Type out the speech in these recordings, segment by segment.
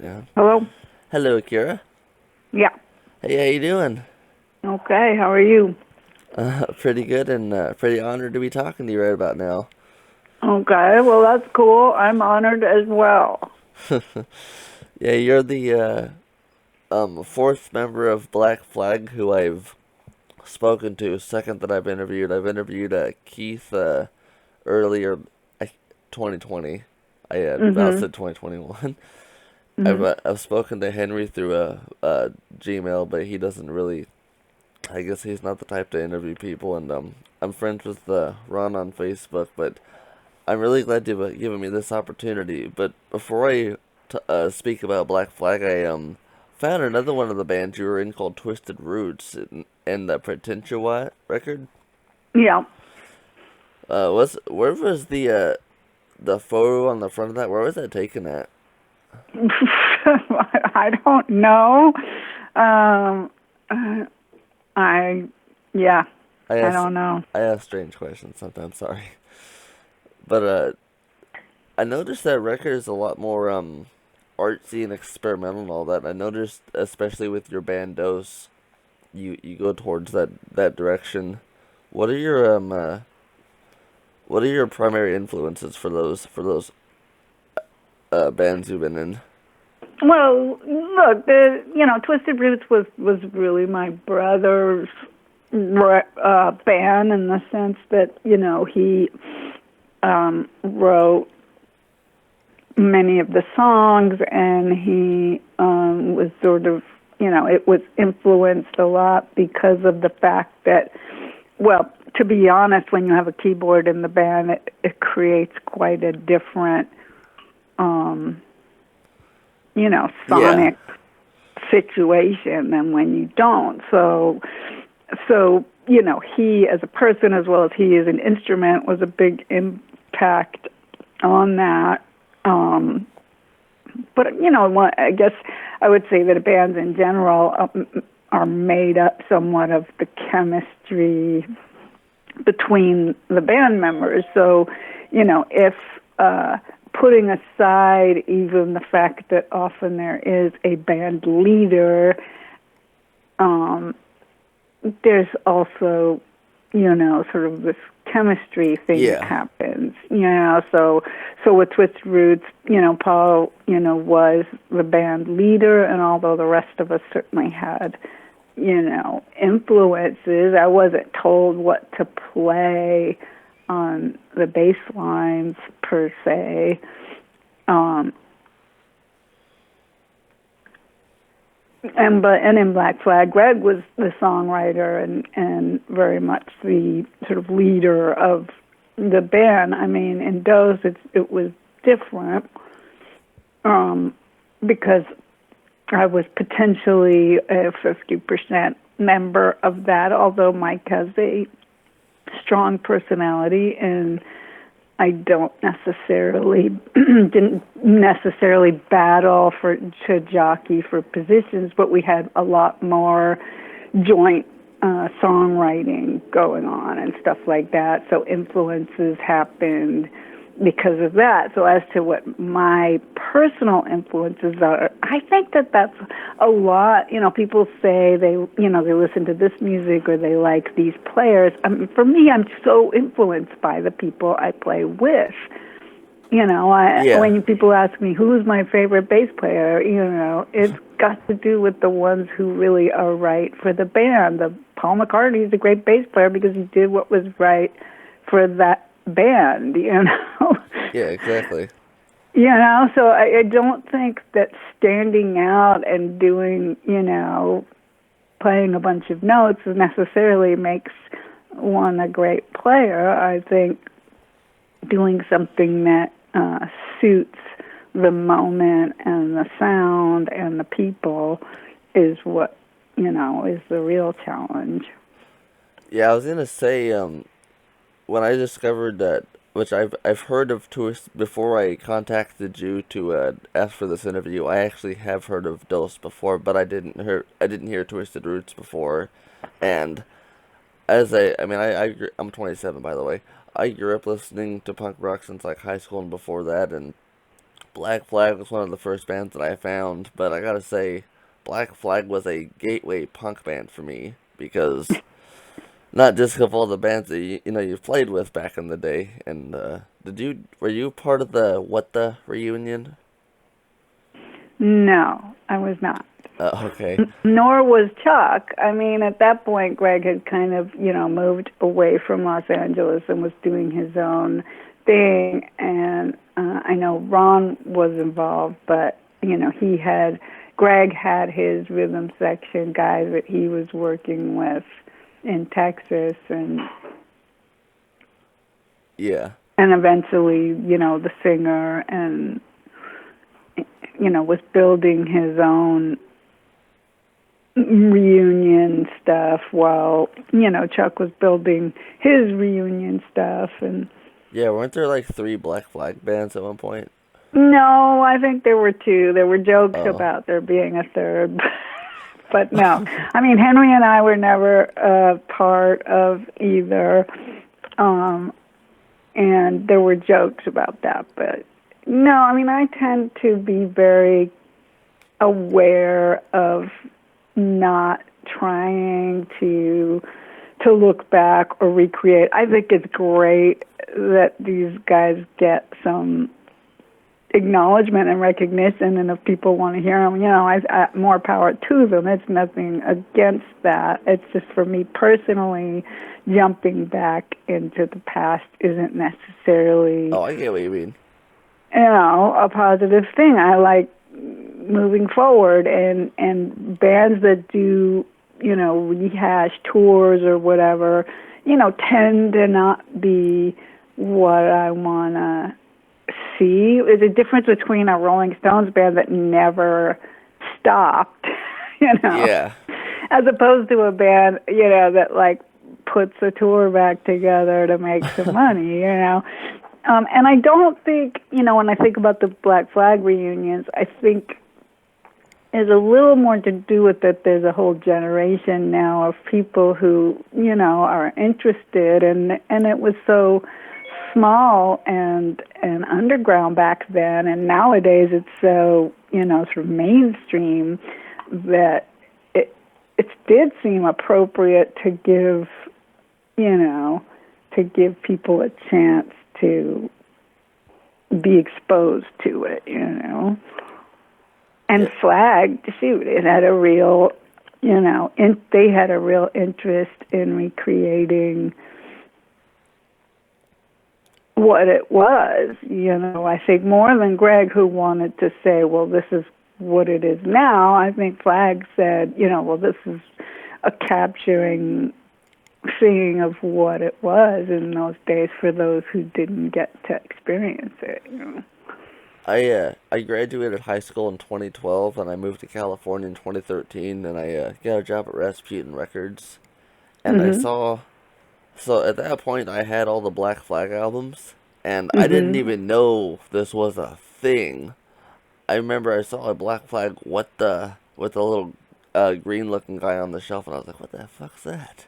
Yeah. Hello? Hello, Kira. Yeah. Hey, how you doing? Okay, how are you? Pretty good and pretty honored to be talking to you right about now. Okay, well, that's cool. I'm honored as well. Yeah, you're the fourth member of Black Flag who I've spoken to. Second that I've interviewed. I've interviewed Keith earlier, 2020. I Mm-hmm. said 2021. Mm-hmm. I've spoken to Henry through Gmail, but he doesn't really. I guess he's not the type to interview people, and I'm friends with Ron on Facebook, but I'm really glad you've given me this opportunity. But before I speak about Black Flag, I found another one of the bands you were in called Twisted Roots in the Pretentious record. Yeah. Was where was the photo on the front of that? Where was that taken at? I don't know. Um, uh, I, yeah, I I ask don't know. I ask strange questions sometimes. Sorry, but I noticed that record is a lot more artsy and experimental and all that. I noticed, especially with your band Dose, you go towards that direction. What are your what are your primary influences for those bands you've been in? Well, look, Twisted Roots was really my brother's band in the sense that, he wrote many of the songs, and he was sort of, it was influenced a lot because of the fact that, well, to be honest, when you have a keyboard in the band, it creates quite a different, um, Yeah, sonic situation than when you don't. So he as a person as well as he as an instrument was a big impact on that. Um, but I guess I would say that bands in general are made up somewhat of the chemistry between the band members. So, if putting aside even the fact that often there is a band leader, um, there's also, sort of this chemistry thing that yeah, happens. So with Twisted Roots, Paul, was the band leader, and although the rest of us certainly had, influences, I wasn't told what to play on the bass lines per se. Um, and in Black Flag, Greg was the songwriter and very much the sort of leader of the band. I mean, in Doze, it was different um, because I was potentially a 50% member of that, although Mike has a strong personality, and I don't necessarily didn't necessarily battle to jockey for positions, but we had a lot more joint songwriting going on and stuff like that. So influences happened because of that. So as to what my personal influences are, I think that that's a lot. People say they listen to this music or they like these players. For me, I'm so influenced by the people I play with. yeah, When people ask me who's my favorite bass player, it's got to do with the ones who really are right for the band. Paul McCartney is a great bass player because he did what was right for that band. yeah, exactly. So I don't think that standing out and doing, playing a bunch of notes necessarily makes one a great player. I think doing something that suits the moment and the sound and the people is what, is the real challenge. Yeah, I was gonna say when I discovered that, which I've heard of Twist before I contacted you to ask for this interview. I actually have heard of Dose before, but I didn't hear Twisted Roots before, and I mean I'm 27 by the way. I grew up listening to punk rock since like high school and before that, and Black Flag was one of the first bands that I found, but I gotta say, Black Flag was a gateway punk band for me because not just of all the bands that you've played with back in the day. And were you part of the What the reunion? No, I was not. Okay. Nor was Chuck. I mean, at that point, Greg had kind of, moved away from Los Angeles and was doing his own thing. And I know Ron was involved, but, Greg had his rhythm section guys that he was working with in Texas. And Yeah. And eventually, the singer and, was building his own reunion stuff while Chuck was building his reunion stuff. And Yeah, weren't there like 3 Black Flag bands at one point? no, I think there were 2. There were jokes Oh. about there being a third, but no. I mean, Henry and I were never part of either, and there were jokes about that. But no, I mean, I tend to be very aware of not trying to look back or recreate. I think it's great that these guys get some acknowledgement and recognition, and if people want to hear them, I more power to them. It's nothing against that. It's just for me personally, jumping back into the past isn't necessarily Oh, I get what you mean. a positive thing. I like moving forward, and bands that do rehash tours or whatever tend to not be what I want to see. There's a difference between a Rolling Stones band that never stopped Yeah. as opposed to a band that like puts a tour back together to make some money. And I don't think, when I think about the Black Flag reunions, I think there's a little more to do with it. There's a whole generation now of people who, are interested, and it was so small and underground back then, and nowadays it's so, sort of mainstream that it did seem appropriate to give people a chance to be exposed to it, And Flag, shoot, it had a real, they had a real interest in recreating what it was, I think more than Greg, who wanted to say, well, this is what it is now. I think Flag said, well, this is a capturing thing of what it was in those days for those who didn't get to experience it. I graduated high school in 2012, and I moved to California in 2013, and I got a job at Rasputin Records, and I saw. So at that point, I had all the Black Flag albums, and I didn't even know this was a thing. I remember I saw a Black Flag with a little green-looking guy on the shelf, and I was like, "What the fuck's that?"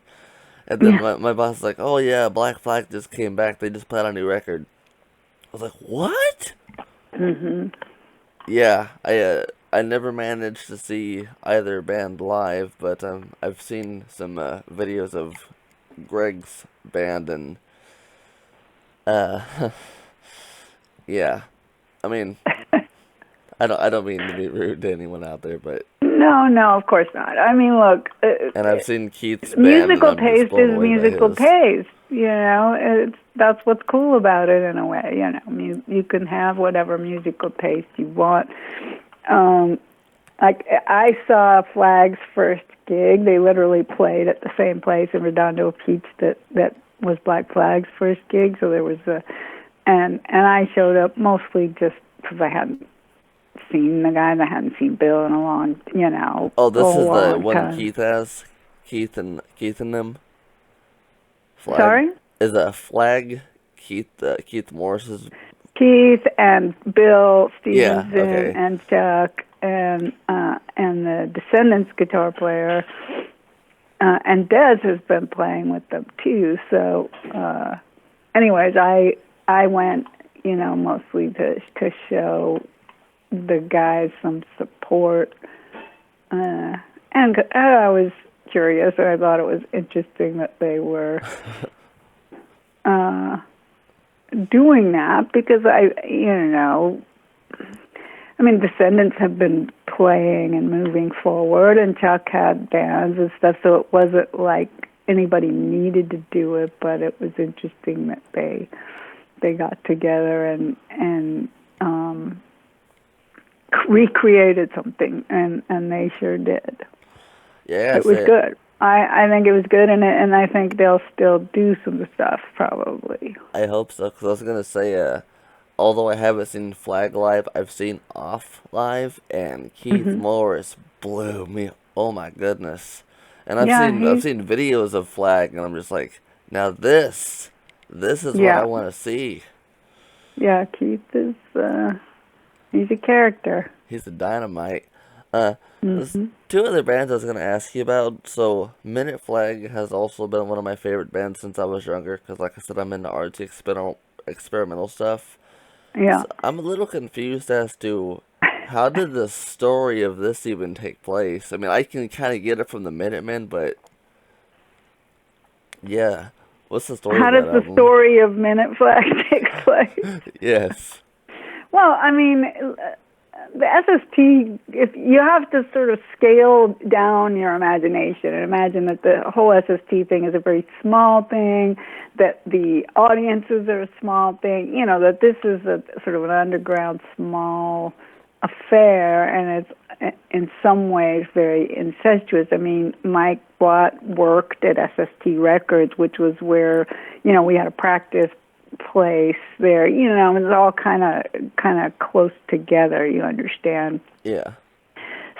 And then my boss was like, "Oh yeah, Black Flag just came back. They just put out a new record." I was like, "What?" Yeah, I never managed to see either band live, but I've seen some videos of Greg's band, and yeah, I mean, I don't mean to be rude to anyone out there, but No, of course not. I mean, look, and I've seen Keith's band, musical and I'm just taste blown is away by musical his. taste. That's what's cool about it in a way. You can have whatever musical taste you want. Like I saw Flag's first gig. They literally played at the same place in Redondo Beach that was Black Flag's first gig. So there was and I showed up mostly just because I hadn't seen the guys. I hadn't seen Bill in a long, Oh, this is the long one time. Keith has. Keith and them. Flag. Sorry? Is a Flag Keith Morris's? Keith and Bill Stevenson okay. and Chuck and the Descendants guitar player and Des has been playing with them too. So, anyways, I went mostly to show the guys some support. And I was curious, and I thought it was interesting that they were doing that because Descendants have been playing and moving forward, and Chuck had bands and stuff, so it wasn't like anybody needed to do it, but it was interesting that they got together and recreated something, and they sure did. Yeah, It was good. I think it was good, and I think they'll still do some stuff probably. I hope so, because I was going to say, although I haven't seen Flag live, I've seen Off live, and Keith Morris blew me. Oh my goodness! And I've seen videos of Flag, and I'm just like, now this is what I want to see. Yeah, Keith is he's a character. He's a dynamite. There's two other bands I was gonna ask you about. So Minute Flag has also been one of my favorite bands since I was younger, because like I said, I'm into artsy experimental stuff. Yeah. So I'm a little confused as to how did the story of this even take place. I mean, I can kind of get it from the Minutemen, but yeah, what's the story How of does that the album? story of Minute Flag take place? Yes. Well, I mean, the SST, if you have to sort of scale down your imagination and imagine that the whole SST thing is a very small thing, that the audiences are a small thing, that this is a sort of an underground small affair, and it's in some ways very incestuous. I mean, Mike Watt worked at SST Records, which was where, we had a practice place there. It's all kind of close together, you understand. Yeah.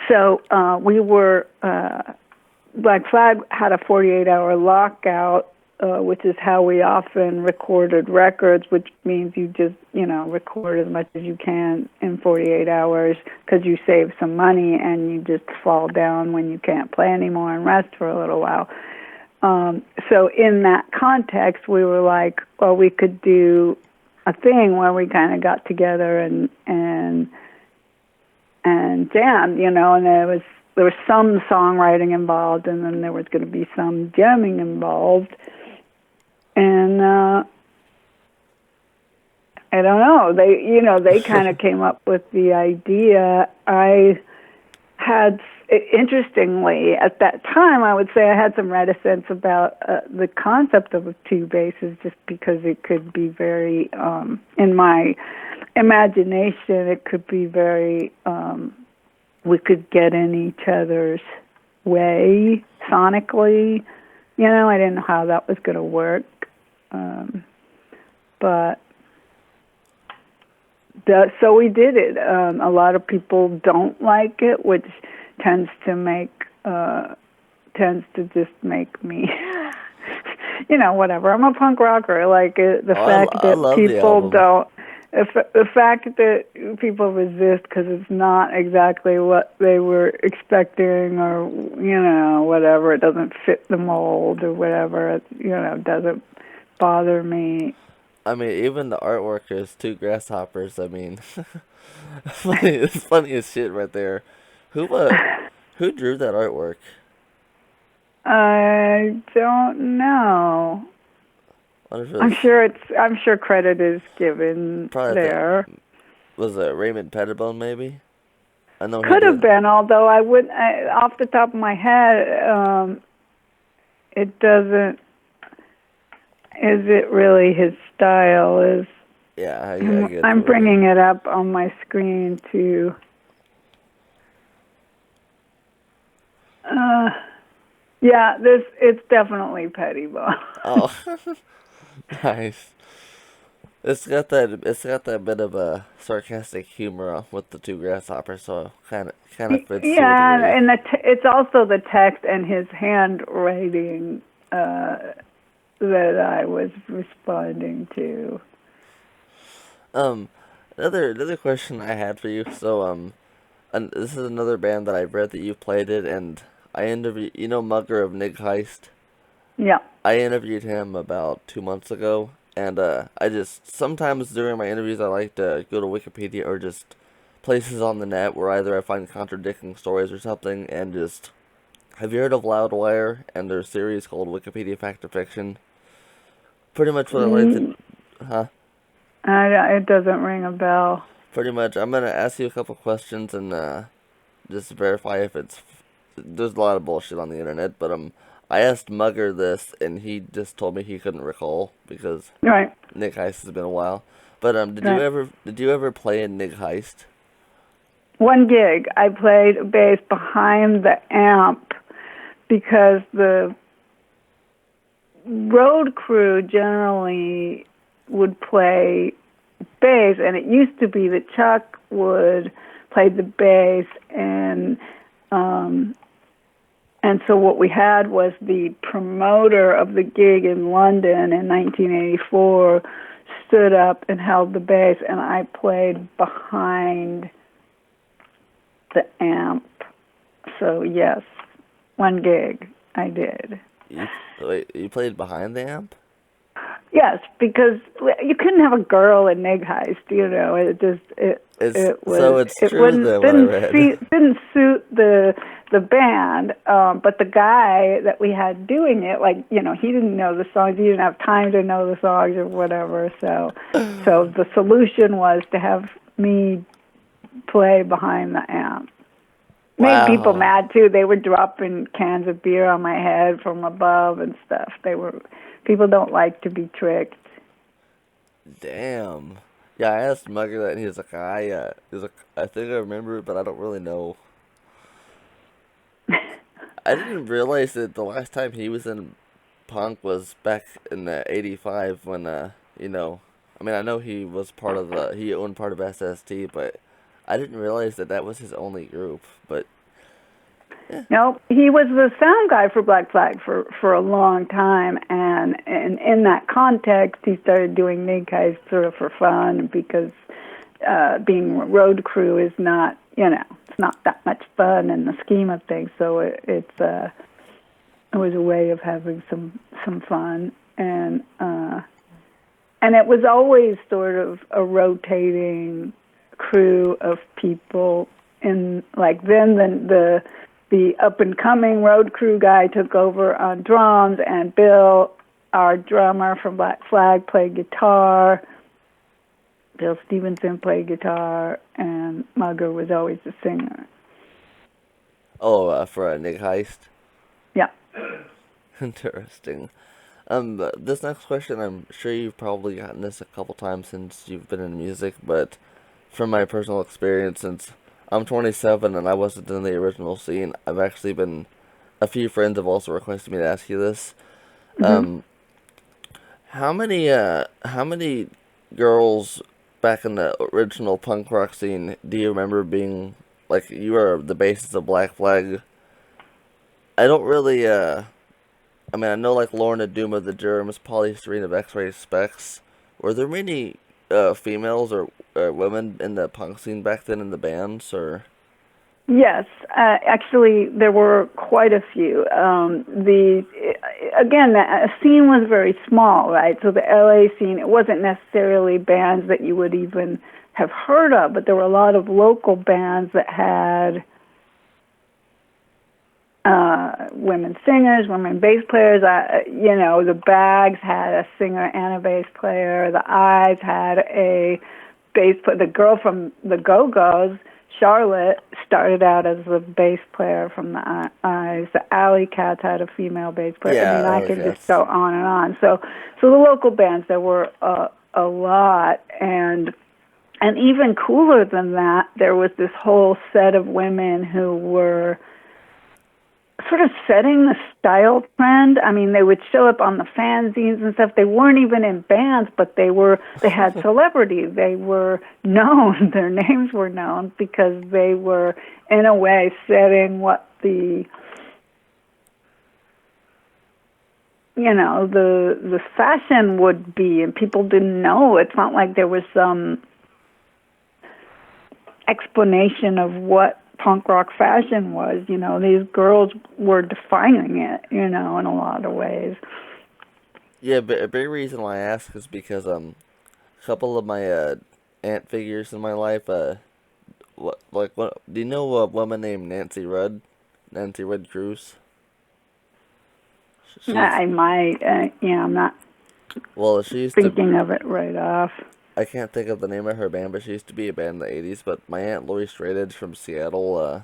So we were, Black Flag had a 48-hour lockout, which is how we often recorded records, which means you just, record as much as you can in 48 hours because you save some money and you just fall down when you can't play anymore and rest for a little while. So in that context, we were like, well, we could do a thing where we kind of got together and jammed, and there was some songwriting involved, and then there was going to be some jamming involved. And I don't know. They kind of came up with the idea. I had, interestingly, at that time, I would say I had some reticence about the concept of two basses, just because it could be very, in my imagination, it could be very, we could get in each other's way sonically. I didn't know how that was going to work. But so we did it. A lot of people don't like it, which tends to just make me, whatever. I'm a punk rocker. Like the fact that people don't, the fact that people resist because it's not exactly what they were expecting, or whatever. It doesn't fit the mold or whatever. It doesn't bother me. I mean, even the artwork is two grasshoppers. I mean, it's funny as shit right there. Who drew that artwork? I don't know. I'm sure credit is given there. Was it Raymond Pettibone, maybe? I know could have been, although I wouldn't. Off the top of my head, it doesn't. Is it really his style? Yeah, I get I'm bringing it up on my screen too. Yeah, it's definitely Pettibone. Oh, nice. It's got that bit of a sarcastic humor with the two grasshoppers, so kind of fits. Yeah, and it's also the text and his handwriting that I was responding to. Another question I had for you. So, and this is another band that I've read that you played it, and I interviewed, Mugger of Nig-Heist? Yeah. I interviewed him about 2 months ago, and I just, sometimes during my interviews, I like to go to Wikipedia or just places on the net where either I find contradicting stories or something, and just have you heard of Loudwire and their series called Wikipedia Fact or Fiction? Pretty much what I like to, Mm, huh? it doesn't ring a bell. Pretty much, I'm gonna ask you a couple questions and just verify if it's. There's a lot of bullshit on the internet, but I asked Mugger this, and he just told me he couldn't recall because Right, Nig-Heist has been a while. But right. did you ever play in Nig-Heist? One gig, I played bass behind the amp because the road crew generally would play bass, and it used to be that Chuck would play the bass, um, and so what we had was the promoter of the gig in London in 1984 stood up and held the bass, and I played behind the amp. So yes, one gig I did. You wait, you played behind the amp? Yes, because you couldn't have a girl in Nig-Heist. It just It's it true wouldn't then what I read. didn't suit the band. But the guy that we had doing it, he didn't know the songs. He didn't have time to know the songs or whatever. So the solution was to have me play behind the amp. Made people Wow. mad too. They were dropping cans of beer on my head from above and stuff. People don't like to be tricked. Damn. Yeah, I asked Mugger that, and he was like, I think I remember it, but I don't really know. I didn't realize that the last time he was in punk was back in '85 when I mean I know he owned part of SST, but I didn't realize that was his only group. But yeah, No, he was the sound guy for Black Flag for a long time, and in that context, he started doing Nig-Heist sort of for fun because being road crew is not, it's not that much fun in the scheme of things. So it was a way of having some fun, and it was always sort of a rotating crew of people. In like then the up and coming road crew guy took over on drums, and Bill, our drummer from Black Flag, played guitar. Bill Stevenson played guitar, and Mugger was always the singer. for a Nig-Heist. Yeah. Interesting. This next question, I'm sure you've probably gotten this a couple times since you've been in music, but from my personal experience, since I'm 27 and I wasn't in the original scene, a few friends have also requested me to ask you this. Hmm. Um, how many girls back in the original punk rock scene do you remember being, like, you were the bassist of Black Flag? I don't really, I mean, I know like Lorna Doom of the Germs, Polystyrene of X-Ray Specs. Were there many females or women in the punk scene back then in the bands, or? Yes, actually, there were quite a few. The scene was very small, right? So the LA scene, it wasn't necessarily bands that you would even have heard of, but there were a lot of local bands that had women singers, women bass players. The Bags had a singer and a bass player. The Eyes had a bass player. The girl from the Go-Go's, Charlotte, started out as a bass player from the Eyes. The Alley Cats had a female bass player. I Yeah, mean, I could just yes. go on and on. So the local bands, there were a lot, and even cooler than that, there was this whole set of women who were sort of setting the style trend. I mean, they would show up on the fanzines and stuff. They weren't even in bands, but they had celebrity. They were known. Their names were known because they were, in a way, setting what the fashion would be, and people didn't know. It's not like there was some explanation of what punk rock fashion was. These girls were defining it, in a lot of ways. Yeah, but a big reason why I ask is because a couple of my aunt figures in my life what? Do you know a woman named Nancy Rudd? Nancy Rudd Cruz. She's I might, I'm not well, she used to. thinking of it right off. I can't think of the name of her band, but she used to be a band in the '80s. But my aunt Lori Straitedge from Seattle,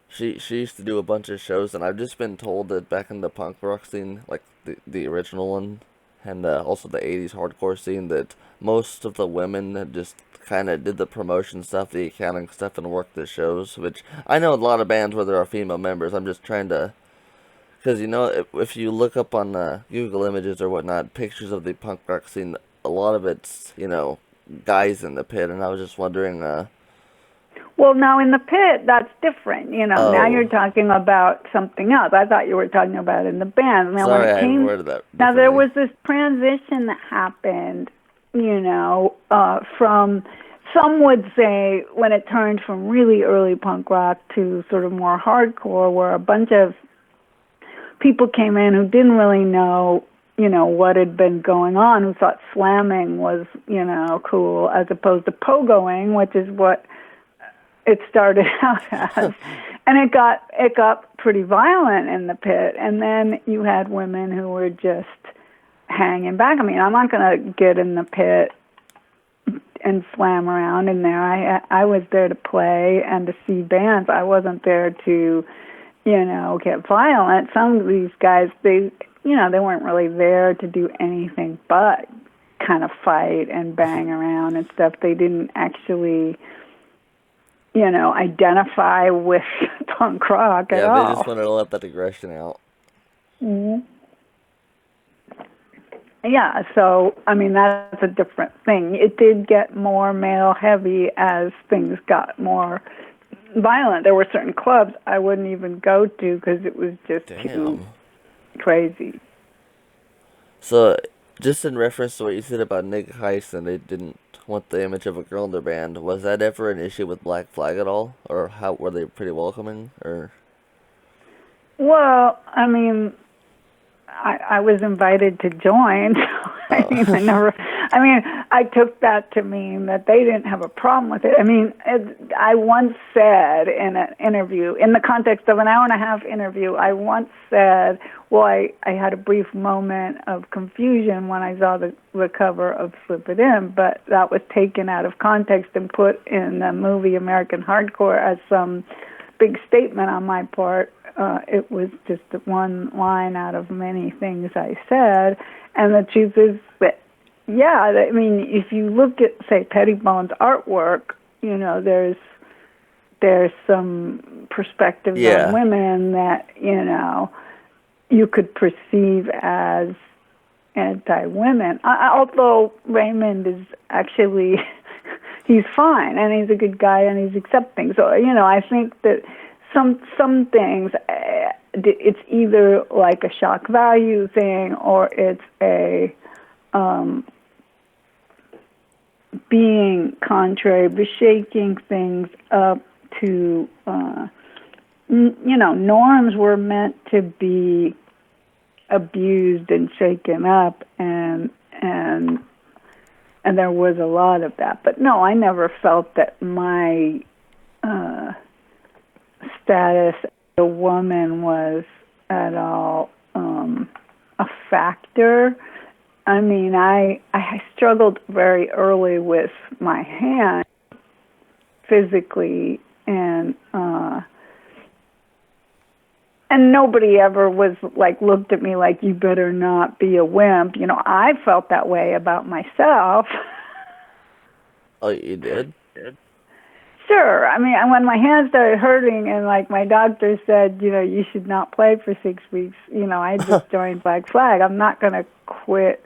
she used to do a bunch of shows, and I've just been told that back in the punk rock scene, like the original one, and also the '80s hardcore scene, that most of the women had just kind of did the promotion stuff, the accounting stuff, and worked the shows. Which I know a lot of bands where there are female members. I'm just trying to, because if you look up on Google Images or whatnot, pictures of the punk rock scene, a lot of it's guys in the pit, and I was just wondering. Well, now in the pit, that's different. Now you're Oh, talking about something else. I thought you were talking about in the band. Now, when sorry, it I came, worded that now there differently. was this transition that happened, from, some would say, when it turned from really early punk rock to sort of more hardcore, where a bunch of people came in who didn't really know, what had been going on, who thought slamming was, cool, as opposed to pogoing, which is what it started out as. And it got pretty violent in the pit. And then you had women who were just hanging back. I mean, I'm not going to get in the pit and slam around in there. I was there to play and to see bands. I wasn't there to, get violent. Some of these guys, they weren't really there to do anything but kind of fight and bang around and stuff. They didn't actually, identify with punk rock at Yeah, they just all. wanted to let that aggression out. Hmm. Yeah, so, I mean, that's a different thing. It did get more male heavy as things got more violent. There were certain clubs I wouldn't even go to because it was just too Damn. crazy. So, just in reference to what you said about Nig-Heist and they didn't want the image of a girl in their band, was that ever an issue with Black Flag at all? Or how were they pretty welcoming? Or Well, I mean, I was invited to join. So, I took that to mean that they didn't have a problem with it. I mean, I once said in an interview, in the context of an hour and a half interview, I once said, well, I had a brief moment of confusion when I saw the cover of Slip It In, but that was taken out of context and put in the movie American Hardcore as some big statement on my part. It was just one line out of many things I said. And the truth is that, yeah, I mean, if you look at, say, Pettibone's artwork, there's some perspectives on yeah, women that, you could perceive as anti-women. Although Raymond is actually, he's fine, and he's a good guy, and he's accepting. So, I think that some things, it's either like a shock value thing, or it's a being contrary, but shaking things up to, norms were meant to be abused and shaken up, and there was a lot of that. But no, I never felt that my status as a woman was at all a factor. I mean, I struggled very early with my hand physically, and nobody ever was like looked at me like, you better not be a wimp. I felt that way about myself. oh, you did? Sure. I mean, when my hands started hurting and like my doctor said, you should not play for 6 weeks, I just joined Black Flag. I'm not going to quit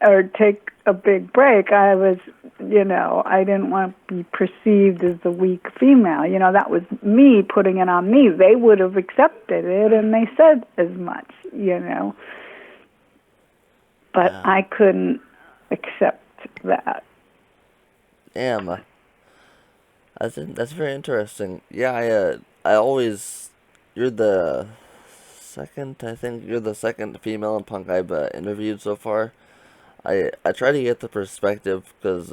or take a big break. I was, I didn't want to be perceived as the weak female. That was me putting it on me. They would have accepted it, and they said as much, But Yeah. I couldn't accept that. Damn. That's very interesting. Yeah, I always you're the second. I think you're the second female in punk I've interviewed so far. I try to get the perspective because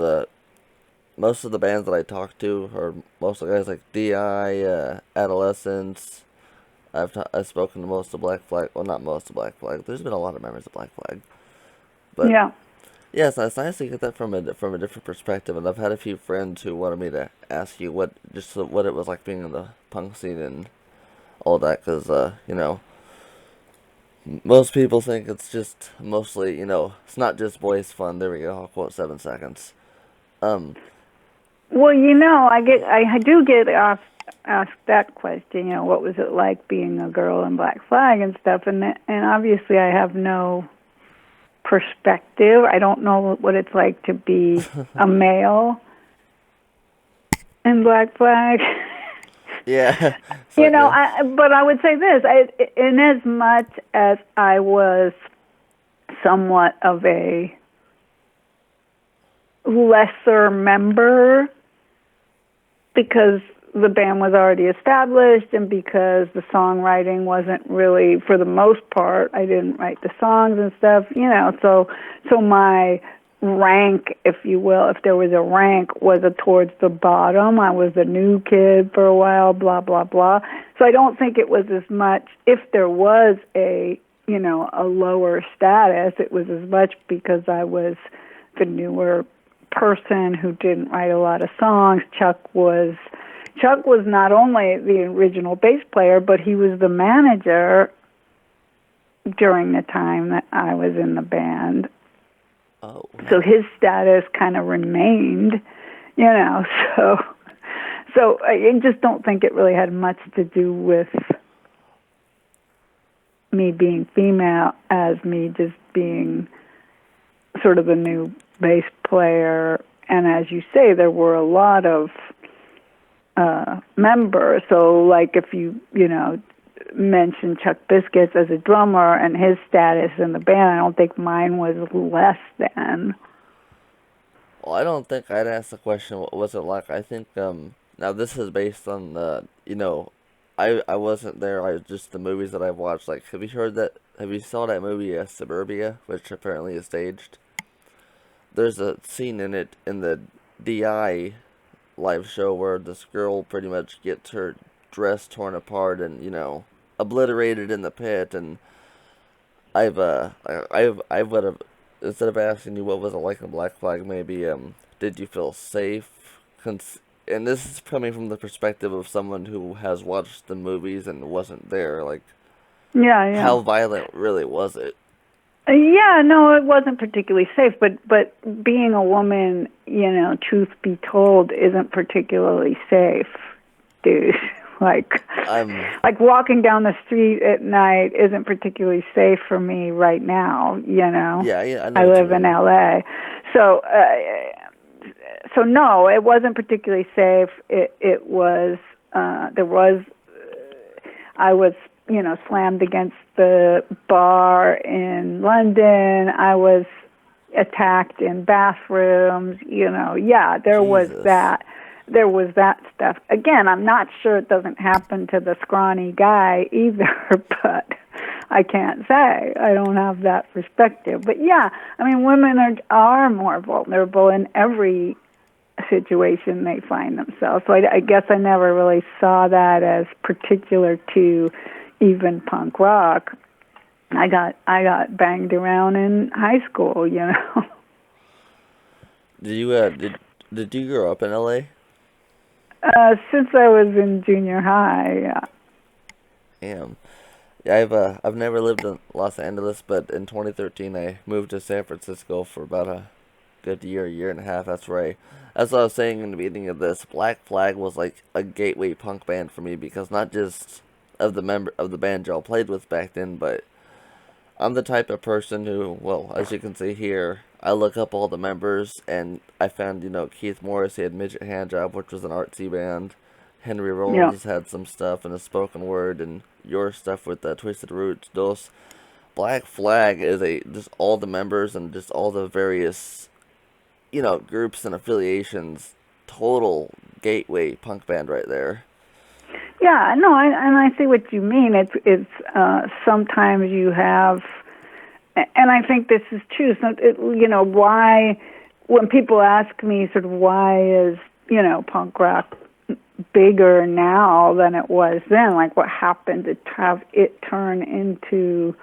most of the bands that I talk to are most of the guys like DI, Adolescents. I've spoken to most of Black Flag. Well, not most of Black Flag. There's been a lot of members of Black Flag, but Yeah. yes, it's nice to get that from a different perspective. And I've had a few friends who wanted me to ask you what it was like being in the punk scene and all that, because most people think it's just mostly it's not just boys fun. There we go. I'll quote 7 seconds. Um, Well, I do get asked that question. What was it like being a girl in Black Flag and stuff? And obviously, I have no perspective. I don't know what it's like to be a male in Black Flag. yeah, it's like But I would say this: in as much as I was somewhat of a lesser member, because the band was already established and because the songwriting wasn't really, for the most part, I didn't write the songs and stuff, so my rank, if you will, if there was a rank, was towards the bottom. I was the new kid for a while, blah, blah, blah. So I don't think it was as much, if there was a lower status, it was as much because I was the newer person who didn't write a lot of songs. Chuck was not only the original bass player, but he was the manager during the time that I was in the band. oh, So his status kind of remained, so I just don't think it really had much to do with me being female as me just being sort of the new bass player. And as you say, there were a lot of members. So like if you mention Chuck Biscuits as a drummer and his status in the band, I don't think mine was less than. well, I don't think I'd ask the question, what was it like? I think, now this is based on, I wasn't there, just the movies that I've watched. Like, have you saw that movie, Suburbia, which apparently is staged? There's a scene in it, in the DI live show, where this girl pretty much gets her dress torn apart and, obliterated in the pit. And I would have, instead of asking you what was it like in Black Flag, maybe did you feel safe? And this is coming from the perspective of someone who has watched the movies and wasn't there. Like, Yeah, yeah. how violent really was it? Yeah, no, it wasn't particularly safe, but being a woman, truth be told, isn't particularly safe, dude. Like, I'm like walking down the street at night isn't particularly safe for me right now. yeah, I know I what you live in mean. LA, so no, it wasn't particularly safe. It was there was I was slammed against the bar in London. I was attacked in bathrooms. Yeah, there was Jesus. that. There was that stuff. Again, I'm not sure it doesn't happen to the scrawny guy either, but I can't say. I don't have that perspective. But yeah, I mean, women are more vulnerable in every situation they find themselves. So I guess I never really saw that as particular to even punk rock. I got banged around in high school. Did you did you grow up in LA? Since I was in junior high. Yeah. Damn. Yeah, I've never lived in Los Angeles, but in 2013 I moved to San Francisco for about a good year and a half. That's right. As I was saying in the beginning of this, Black Flag was like a gateway punk band for me, because not just of the band y'all played with back then, but I'm the type of person who, well, as you can see here, I look up all the members, and I found, Keith Morris, he had Midget Handjob, which was an artsy band. Henry Yeah. Rollins had some stuff in the spoken word, and your stuff with Twisted Roots. Those Black Flag is just all the members and just all the various, groups and affiliations. Total gateway punk band right there. Yeah, no, and I see what you mean. It's sometimes you have, and I think this is true. So why when people ask me sort of why is, punk rock bigger now than it was then, like what happened to have it turn into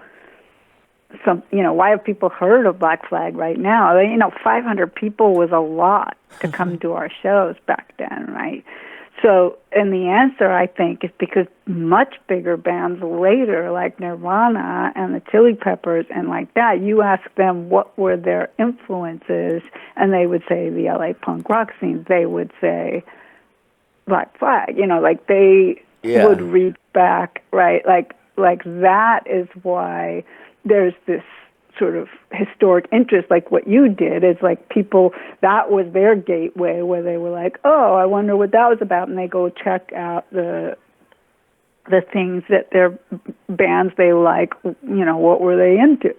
some, why have people heard of Black Flag right now? 500 people was a lot to come to our shows back then, right? So, and the answer, I think, is because much bigger bands later, like Nirvana and the Chili Peppers and like that, you ask them what were their influences, and they would say the LA punk rock scene. They would say Black Flag, like they would reach back, right? Like that is why there's this sort of historic interest, like what you did, is like people, that was their gateway where they were like, oh, I wonder what that was about, and they go check out the things that their bands they like, what were they into.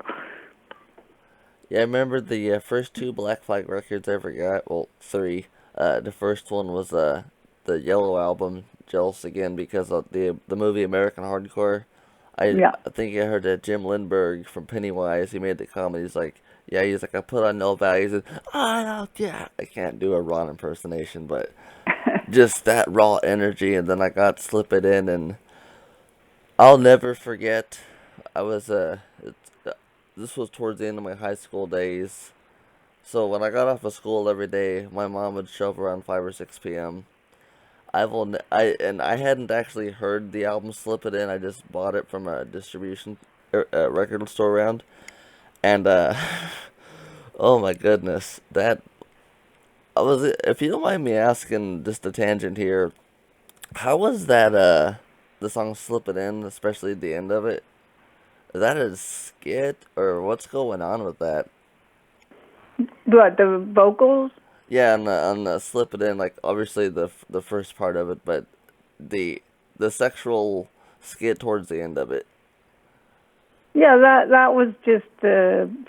Yeah, I remember the first two Black Flag records I ever got, well, three. The first one was the Yellow album, Jealous Again, because of the movie American Hardcore. I think I heard that Jim Lindbergh from Pennywise, he made the comment, he's like, I put on no values, and, I can't do a Ron impersonation, but just that raw energy, and then I got Slip It In, and I'll never forget, I was, this was towards the end of my high school days, so when I got off of school every day, my mom would show up around 5 or 6 p.m., I hadn't actually heard the album Slip It In. I just bought it from a distribution record store around, and oh my goodness, that I was. If you don't mind me asking, just a tangent here, how was that the song Slip It In, especially the end of it? Is that a skit or what's going on with that? What, the vocals? Yeah, on the Slip It In, like obviously the first part of it, but the sexual skit towards the end of it. Yeah, that was just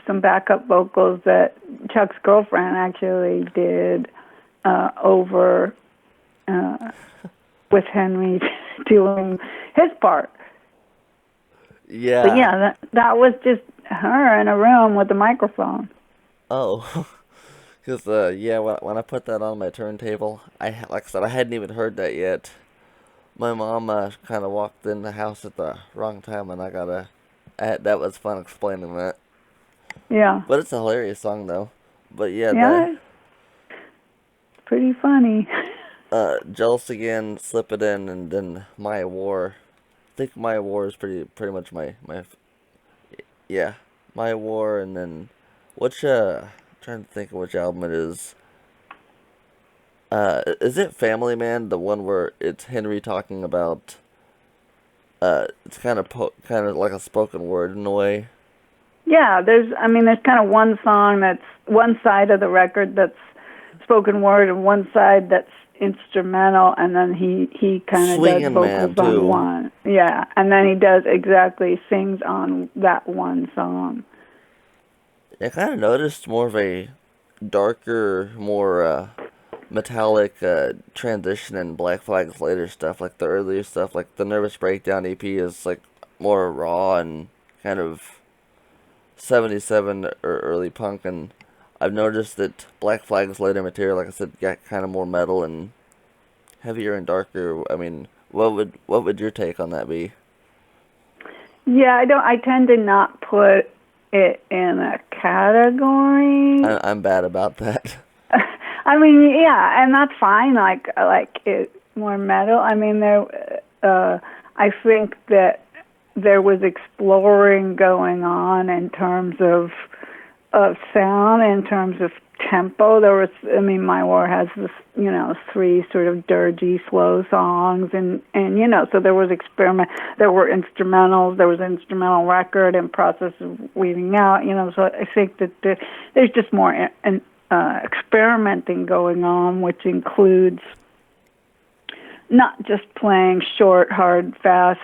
some backup vocals that Chuck's girlfriend actually did over with Henry doing his part. Yeah. But yeah, that was just her in a room with a microphone. Oh. Because, when I put that on my turntable, like I said, I hadn't even heard that yet. My mom kind of walked in the house at the wrong time, and that was fun explaining that. Yeah. But it's a hilarious song, though. But yeah, pretty funny. Jealous Again, Slip It In, and then My War. I think My War is pretty much my yeah, My War, and then trying to think of which album it is. Is it Family Man, the one where it's Henry talking about? It's kind of like a spoken word in a way. Yeah, there's kind of one song that's one side of the record that's spoken word and one side that's instrumental, and then he kind of does vocals on one. Yeah, and then he sings on that one song. I kind of noticed more of a darker, more metallic transition in Black Flag's later stuff, like the earlier stuff, like the Nervous Breakdown EP is like more raw and kind of 77 or early punk, and I've noticed that Black Flag's later material, like I said, got kind of more metal and heavier and darker. I mean, what would your take on that be? Yeah, I tend to not put it in a category. I'm bad about that. I mean, yeah, and that's fine. Like it more metal. I mean, I think that there was exploring going on in terms of sound, in terms of tempo. There was, My War has this, 3 sort of dirgy, slow songs, and so there was experiment. There were instrumentals. There was an instrumental record in process of weeding out. So I think that there's just more experimenting going on, which includes not just playing short, hard, fast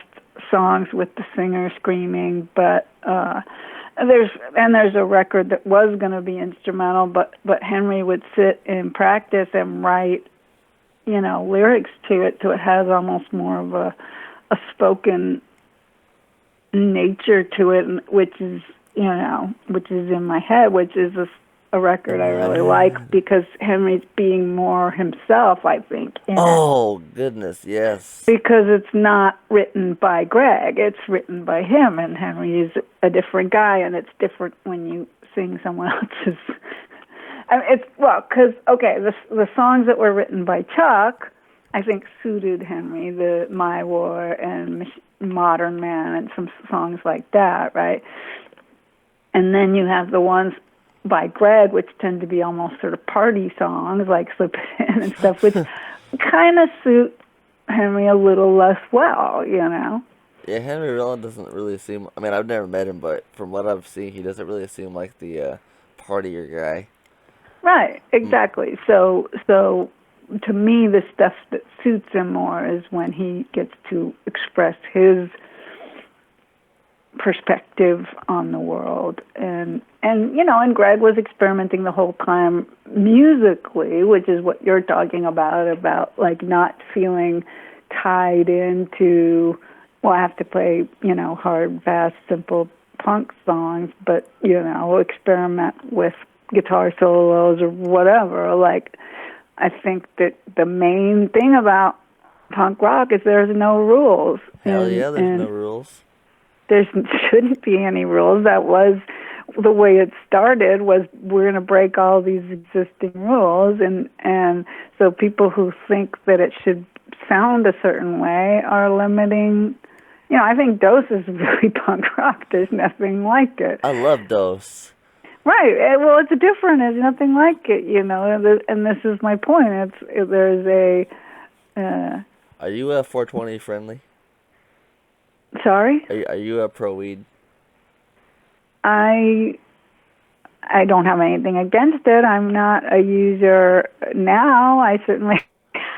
songs with the singer screaming, but there's a record that was going to be instrumental, but Henry would sit in practice and write, lyrics to it, so it has almost more of a spoken nature to it, which is in my head, which is a record I really like because Henry's being more himself, I think, in it. Oh, goodness, yes. Because it's not written by Greg, it's written by him, and Henry is a different guy, and it's different when you sing someone else's. I mean, the songs that were written by Chuck, I think suited Henry, the My War and Modern Man, and some songs like that, right? And then you have the ones by Greg, which tend to be almost sort of party songs, like Slip It In and stuff, which kind of suit Henry a little less well, you know? Yeah, Henry Rollin doesn't really seem. I mean, I've never met him, but from what I've seen, he doesn't really seem like the partier guy. Right, exactly. So to me, the stuff that suits him more is when he gets to express his perspective on the world, and Greg was experimenting the whole time musically, which is what you're talking about like not feeling tied into, well, I have to play hard, fast, simple punk songs, but experiment with guitar solos or whatever. Like, I think that the main thing about punk rock is there's no rules. Hell yeah, there's no rules. There shouldn't be any rules. That was the way it started, was we're going to break all these existing rules. And so people who think that it should sound a certain way are limiting. I think Dose is really punk rock. There's nothing like it. I love Dose. Right. Well, it's different. There's nothing like it, and this is my point. There's a... Are you 420 friendly? Sorry? Are you a pro weed? I don't have anything against it. I'm not a user now. I certainly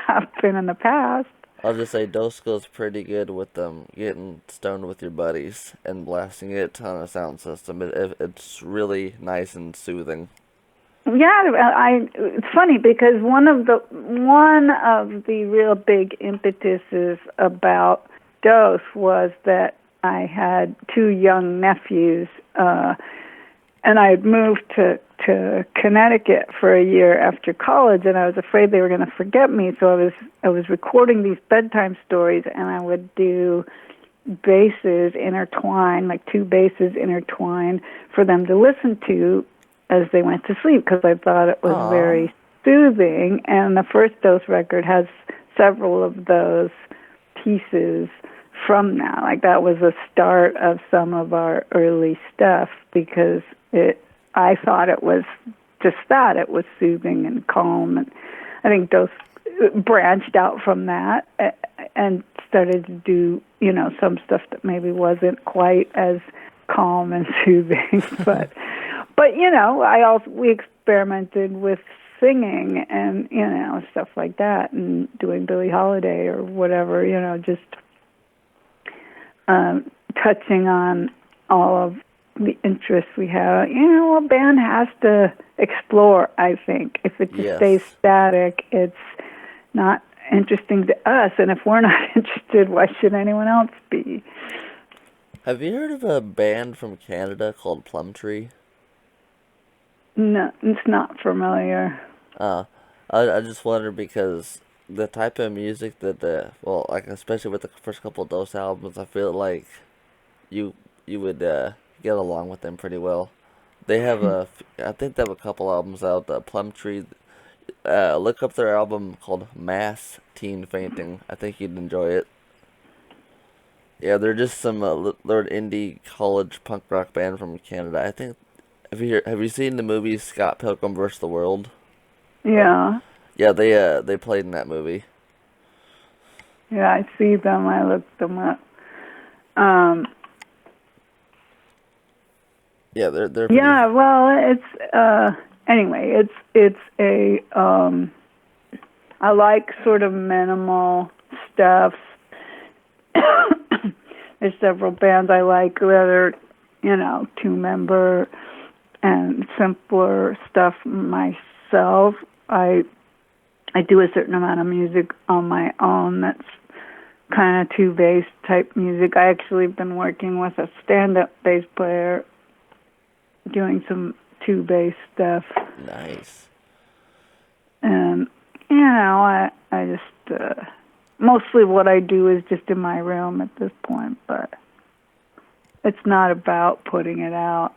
have been in the past. I'll just say Dose goes pretty good with getting stoned with your buddies and blasting it on a sound system. It's really nice and soothing. Yeah, it's funny because one of the real big impetuses about Dose was that I had two young nephews, and I had moved to Connecticut for a year after college, and I was afraid they were going to forget me. So I was recording these bedtime stories, and I would do basses intertwined, like two basses intertwined, for them to listen to as they went to sleep, because I thought it was very soothing. And the first Dose record has several of those pieces from that. Like, that was the start of some of our early stuff, because I thought it was just that. It was soothing and calm. And I think Dose branched out from that and started to do, some stuff that maybe wasn't quite as calm and soothing. But we experimented with singing and, stuff like that, and doing Billie Holiday or whatever, just touching on all of the interests we have. A band has to explore, I think. If it just stays static, it's not interesting to us. And if we're not interested, why should anyone else be? Have you heard of a band from Canada called Plumtree? No, it's not familiar. I just wonder because the type of music that especially with the first couple of Dose albums, I feel like you would get along with them pretty well. They have I think they have a couple albums out. Plumtree, look up their album called Mass Teen Fainting. I think you'd enjoy it. Yeah, they're just some little indie college punk rock band from Canada. I think. Have you seen the movie Scott Pilgrim vs. the World? Yeah. Yeah, they played in that movie. Yeah, I see them. I looked them up. Yeah, they're pretty... Yeah, well, it's anyway, it's a I like sort of minimal stuff. There's several bands I like that are, 2-member and simpler stuff myself. I do a certain amount of music on my own that's kind of two-bass type music. I actually have been working with a stand-up bass player doing some shoe-based stuff. Nice. And, I just, mostly what I do is just in my room at this point, but it's not about putting it out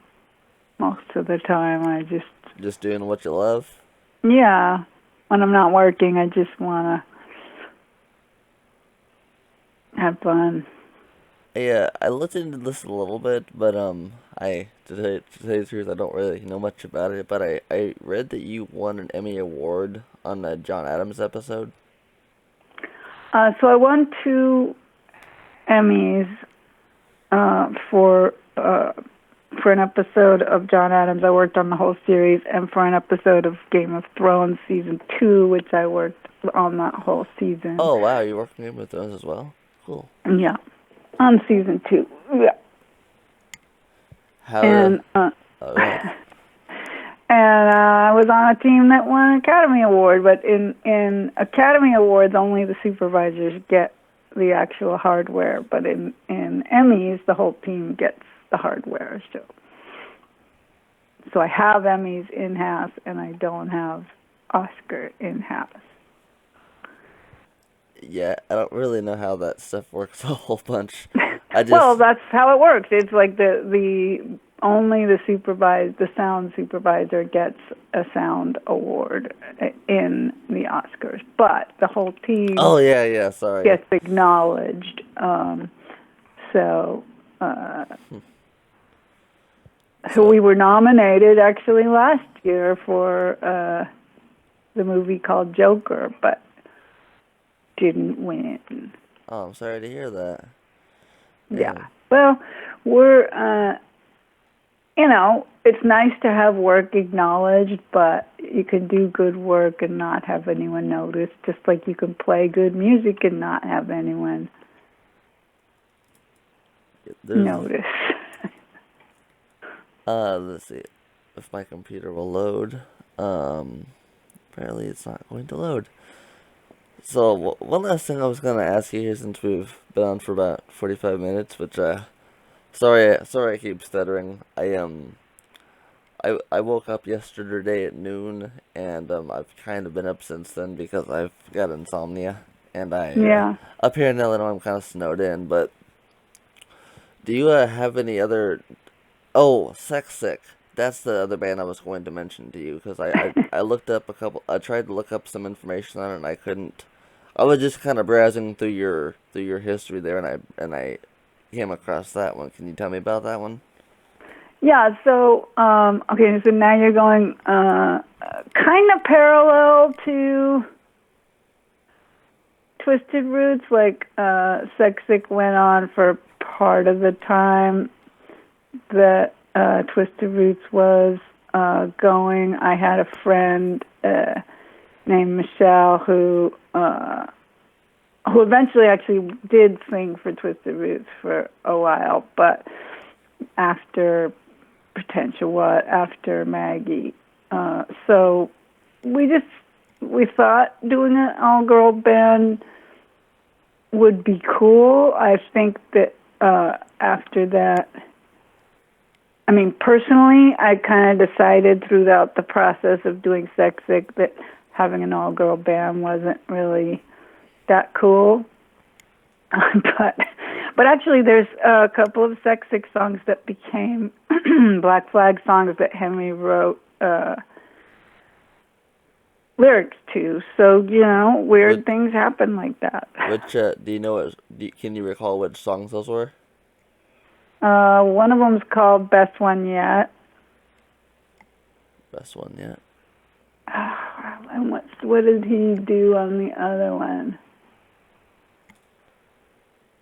most of the time. I just doing what you love. Yeah, when I'm not working, I just want to have fun. Yeah, I looked into this a little bit, but to tell you the truth, I don't really know much about it. But I read that you won an Emmy Award on a John Adams episode. So I won 2 Emmys for an episode of John Adams. I worked on the whole series, and for an episode of Game of Thrones season 2, which I worked on that whole season. Oh wow, you worked on Game of Thrones as well. Cool. Yeah, on season 2. Yeah. How? And I was on a team that won an Academy Award, but in Academy Awards, only the supervisors get the actual hardware, but in Emmys, the whole team gets the hardware. So I have Emmys in-house, and I don't have Oscar in-house. Yeah, I don't really know how that stuff works a whole bunch. Well, that's how it works. It's like only the sound supervisor gets a sound award in the Oscars, but the whole team Oh yeah, sorry. gets acknowledged. So we were nominated actually last year for the movie called Joker, but didn't win. Oh, I'm sorry to hear that. Yeah. Well, we're it's nice to have work acknowledged, but you can do good work and not have anyone notice, just like you can play good music and not have anyone notice. Let's see if my computer will load. Apparently it's not going to load. So, one last thing I was going to ask you here, since we've been on for about 45 minutes, which, sorry I keep stuttering. I woke up yesterday at noon, and I've kind of been up since then because I've got insomnia, and up here in Illinois I'm kind of snowed in. But do you have any other? Oh, Sex Sick. That's the other band I was going to mention to you, because I looked up I tried to look up some information on it, and I couldn't. I was just kind of browsing through your history there, and I came across that one. Can you tell me about that one? Yeah, so, okay, so now you're going kind of parallel to Twisted Roots, like Sex Sick went on for part of the time that Twisted Roots was going. I had a friend named Michelle who eventually actually did sing for Twisted Roots for a while, but after after Maggie. So we thought doing an all-girl band would be cool. I think that after that, I mean, personally, I kind of decided throughout the process of doing Sex Sick that having an all-girl band wasn't really that cool. But actually, there's a couple of Sex Sick songs that became Black Flag songs that Henry wrote lyrics to. So, weird things happen like that. Which, do you know can you recall which songs those were? One of them's called Best One Yet. Best One Yet. And what did he do on the other one?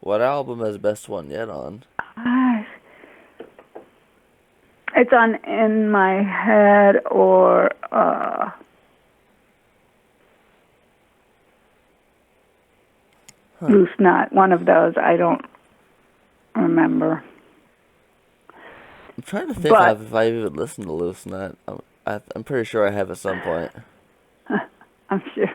What album is Best One Yet on? It's on In My Head or Loose Knot. One of those. I don't remember. I'm trying to think if I even listened to Loose Knot. I'm pretty sure I have at some point. I'm sure.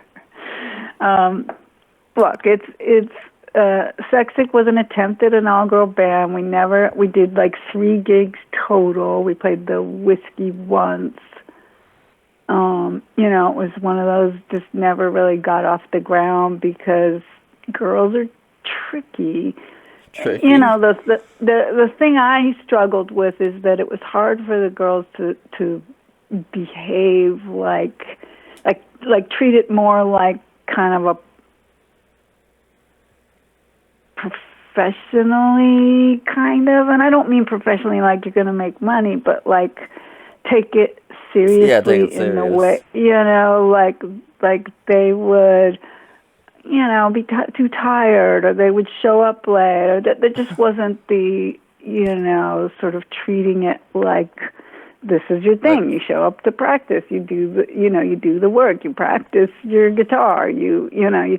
Look, it's Sexic was an attempt at an all-girl band. We did like 3 gigs total. We played the Whiskey once. It was one of those just never really got off the ground because girls are tricky. Tricky? The thing I struggled with is that it was hard for the girls to behave like treat it more like kind of a professionally kind of, and I don't mean professionally like you're going to make money, but like take it seriously in the way, like they would, be too tired, or they would show up late, or that there just wasn't the, sort of treating it like this is your thing. You show up to practice. You do you do the work. You practice your guitar. You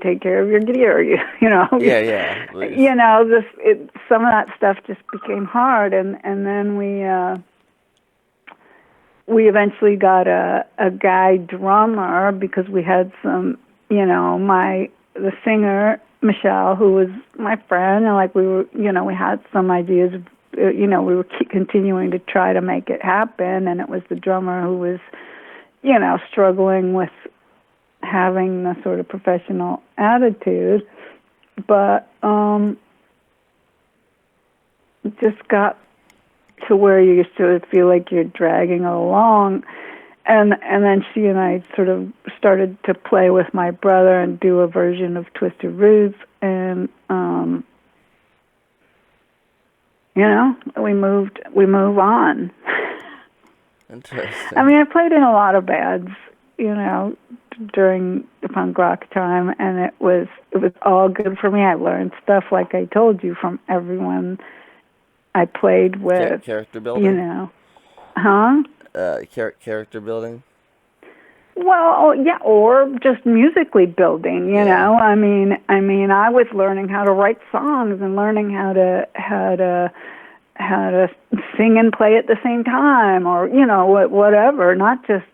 take care of your gear. Yeah. Some of that stuff just became hard, and then we eventually got a guy drummer because we had some, the singer Michelle, who was my friend, and like we were, we had some ideas of, we were continuing to try to make it happen, and it was the drummer who was, struggling with having the sort of professional attitude, but it just got to where you sort of feel like you're dragging along, and then she and I sort of started to play with my brother and do a version of Twisted Roots, and we move on. Interesting. I mean, I played in a lot of bands, during the punk rock time, and it was all good for me. I learned stuff, like I told you, from everyone I played with. Character building? Character building? Well, yeah, or just musically building, I mean, I was learning how to write songs and learning how to sing and play at the same time, or whatever. Not just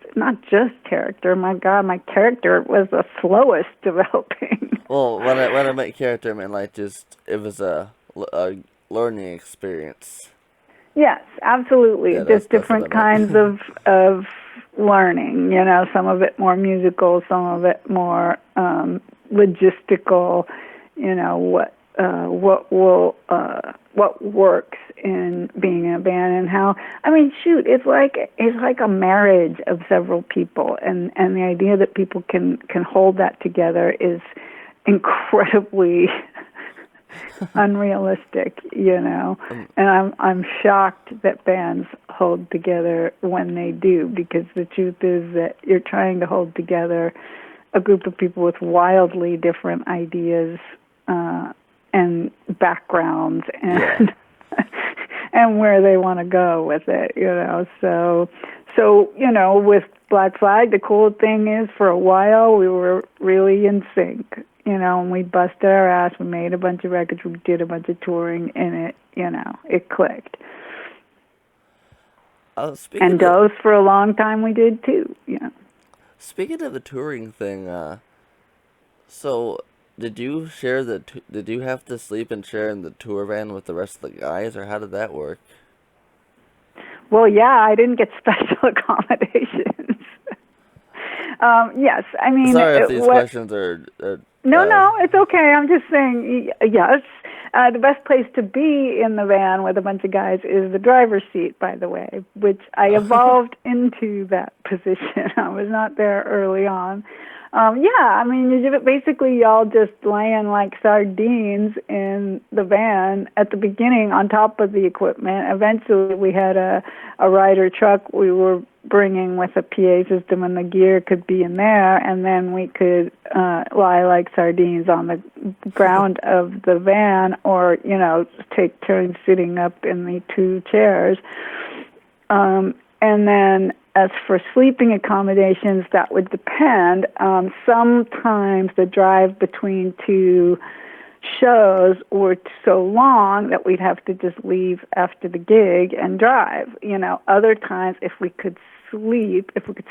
character. My God, my character was the slowest developing. Well, when I meant character, I meant like just it was a learning experience. Yes, absolutely. Yeah, just that's different what I meant. kinds of learning. Some of it more musical, some of it more logistical. What works in being in a band, and how. I mean, shoot, it's like a marriage of several people, and the idea that people can hold that together is incredibly unrealistic, and I'm shocked that bands hold together when they do, because the truth is that you're trying to hold together a group of people with wildly different ideas and backgrounds and and where they want to go with it, so with Black Flag, the cool thing is, for a while we were really in sync, and we busted our ass. We made a bunch of records. We did a bunch of touring, and it clicked. And those for a long time we did too. Speaking of the touring thing, so did you did you have to sleep and share in the tour van with the rest of the guys, or how did that work? Well, yeah, I didn't get special accommodations. Yes, I mean. Sorry if these questions are. No, it's okay. I'm just saying, yes. The best place to be in the van with a bunch of guys is the driver's seat, by the way, which I evolved into that position. I was not there early on. I mean, basically y'all just laying like sardines in the van at the beginning on top of the equipment. Eventually we had a Ryder truck we were bringing with a PA system, and the gear could be in there, and then we could lie like sardines on the ground of the van, or take turns sitting up in the 2 chairs, and then as for sleeping accommodations, that would depend. Sometimes the drive between 2 shows were so long that we'd have to just leave after the gig and drive. Other times, if we could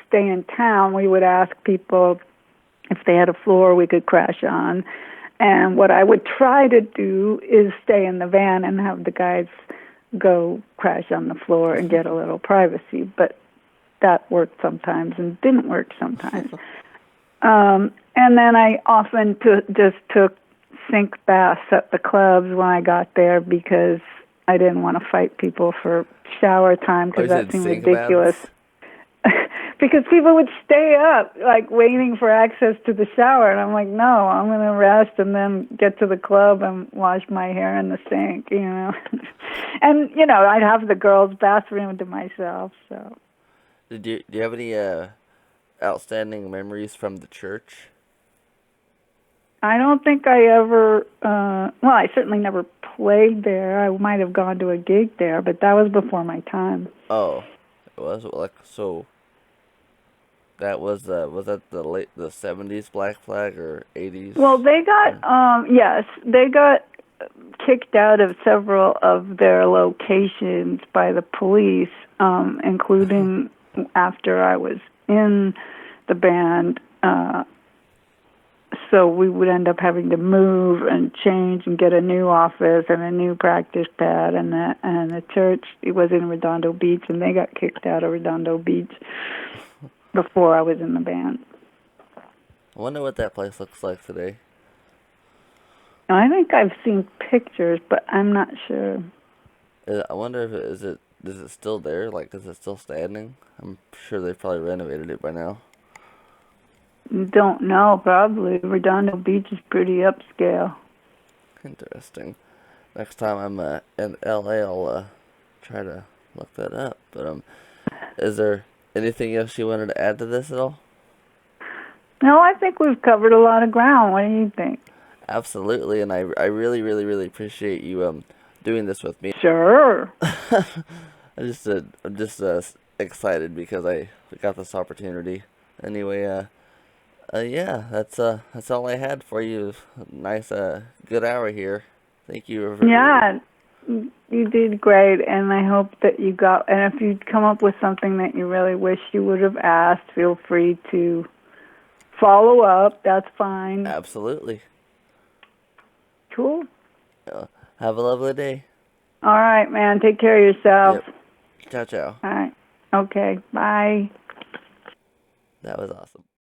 stay in town, we would ask people if they had a floor we could crash on, And what I would try to do is stay in the van and have the guys go crash on the floor and get a little privacy. But that worked sometimes and didn't work sometimes. And then I often just took sink baths at the clubs when I got there because I didn't want to fight people for shower time because that seemed ridiculous. Because people would stay up, like, waiting for access to the shower. And I'm like, no, I'm going to rest and then get to the club and wash my hair in the sink, you know. And, you know, I'd have the girls' bathroom to myself, so. Do you have any outstanding memories from the church? I don't think I ever, well, I certainly never played there. I might have gone to a gig there, but that was before my time. Oh, it was like so. That was that the 70s Black Flag or 80s? Well, they got yes, they got kicked out of several of their locations by the police, including after I was in the band. So we would end up having to move and change and get a new office and a new practice pad, and the church, it was in Redondo Beach, and they got kicked out of Redondo Beach before I was in the band. I wonder what that place looks like today. I think I've seen pictures, but I'm not sure. I wonder if is it still there? Like, is it still standing? I'm sure they've probably renovated it by now. Don't know, probably. Redondo Beach is pretty upscale. Interesting. Next time I'm in LA, I'll try to look that up. But is there anything else you wanted to add to this at all? No, I think we've covered a lot of ground. What do you think? Absolutely, and I really, really, really appreciate you doing this with me. Sure. I'm just excited because I got this opportunity. Anyway, yeah, that's all I had for you. Nice, good hour here. Thank you. Yeah, you did great, and I hope that you got. And if you come up with something that you really wish you would have asked, feel free to follow up. That's fine. Absolutely. Cool. Have a lovely day. All right, man. Take care of yourself. Yep. Ciao, ciao. All right. Okay. Bye. That was awesome.